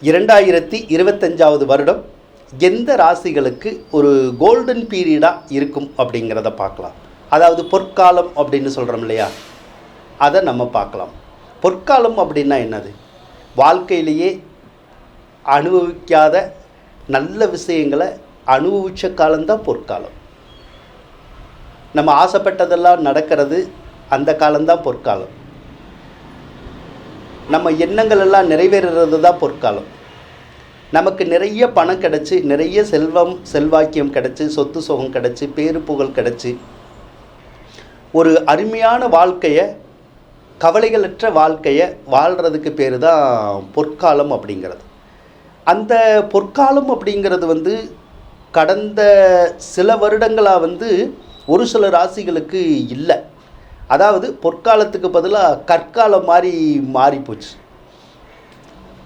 2025வது வருடம் எந்த ராசிகளுக்கு ஒரு கோல்டன் பீரியடாக இருக்கும் அப்படிங்கிறத பார்க்கலாம். அதாவது பொற்காலம் அப்படின்னு சொல்கிறோம் இல்லையா, அதை நம்ம பார்க்கலாம். பொற்காலம் அப்படின்னா என்னது? வாழ்க்கையிலேயே அனுபவிக்காத நல்ல விஷயங்களை அனுபவித்த காலம்தான் பொற்காலம். நம்ம ஆசைப்பட்டதெல்லாம் நடக்கிறது அந்த காலம்தான் பொற்காலம். நம்ம எண்ணங்கள் எல்லாம் நிறைவேறுறது தான் பொற்காலம். நமக்கு நிறைய பணம் கிடச்சி, நிறைய செல்வம் செல்வாக்கியம் கிடச்சி, சொத்து சுகம் கிடச்சி, பேரு புகழ் கிடச்சி, ஒரு அருமையான வாழ்க்கையை, கவலைகளற்ற வாழ்க்கையை வாழ்கிறதுக்கு பேர் தான் பொற்காலம் அப்படிங்கிறது. அந்த பொற்காலம் அப்படிங்கிறது கடந்த சில வருடங்களாக ஒரு சில ராசிகளுக்கு இல்லை. அதாவது பொற்காலத்துக்கு பதிலாக கற்காலம் மாதிரி மாறிப்போச்சு.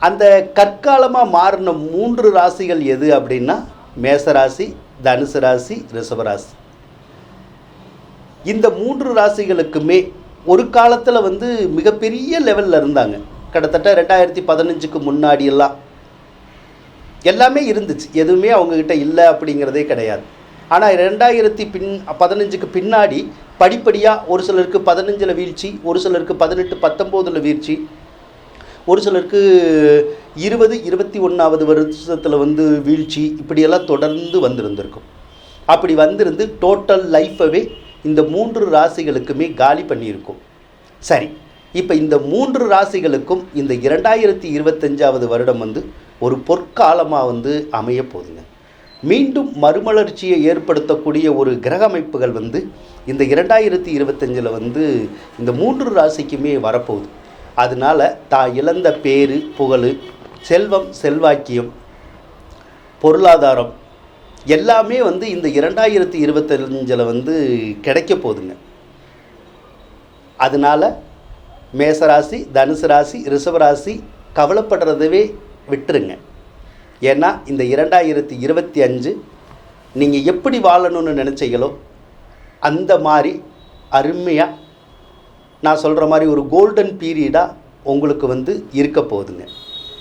அந்த கற்காலமாக மாறின 3 ராசிகள் எது அப்படின்னா மேசராசி, தனுசு ராசி, ரிஷபராசி. இந்த 3 ராசிகளுக்குமே ஒரு காலத்தில் மிகப்பெரிய லெவலில் இருந்தாங்க. கிட்டத்தட்ட 2015க்கு முன்னாடியெல்லாம் எல்லாமே இருந்துச்சு, எதுவுமே அவங்கக்கிட்ட இல்லை அப்படிங்கிறதே கிடையாது. ஆனால் 2015க்கு பின்னாடி படிப்படியாக ஒரு சிலருக்கு 15ல் வீழ்ச்சி, ஒரு சிலருக்கு 18, 19ல் வீழ்ச்சி, ஒரு சிலருக்கு 20, 21வது வருஷத்தில் வீழ்ச்சி, இப்படியெல்லாம் தொடர்ந்து வந்திருந்திருக்கும். அப்படி வந்திருந்து டோட்டல் லைஃபவே இந்த 3 ராசிகளுக்குமே காலி பண்ணியிருக்கும். சரி, இப்போ இந்த 3 ராசிகளுக்கும் இந்த 2025வது வருடம் ஒரு பொற்காலமாக அமைய போகுதுங்க. மீண்டும் மறுமலர்ச்சியை ஏற்படுத்தக்கூடிய ஒரு கிரக அமைப்புகள் இந்த 2025ல் இந்த 3 ராசிக்குமே வரப்போகுது. அதனால் தான் இழந்த பேரு புகழ், செல்வம் செல்வாக்கியம், பொருளாதாரம் எல்லாமே இந்த 2025ல் கிடைக்க போகுதுங்க. அதனால் மேசராசி, தனுசு ராசி, ரிஷபராசி கவலைப்படுறதவே விட்டுருங்க. ஏன்னா இந்த 2025 நீங்கள் எப்படி வாழணும்னு நினச்சிங்களோ அந்த மாதிரி அருமையாக நான் சொல்கிற மாதிரி ஒரு கோல்டன் பீரியடாக உங்களுக்கு இருக்க போகுதுங்க.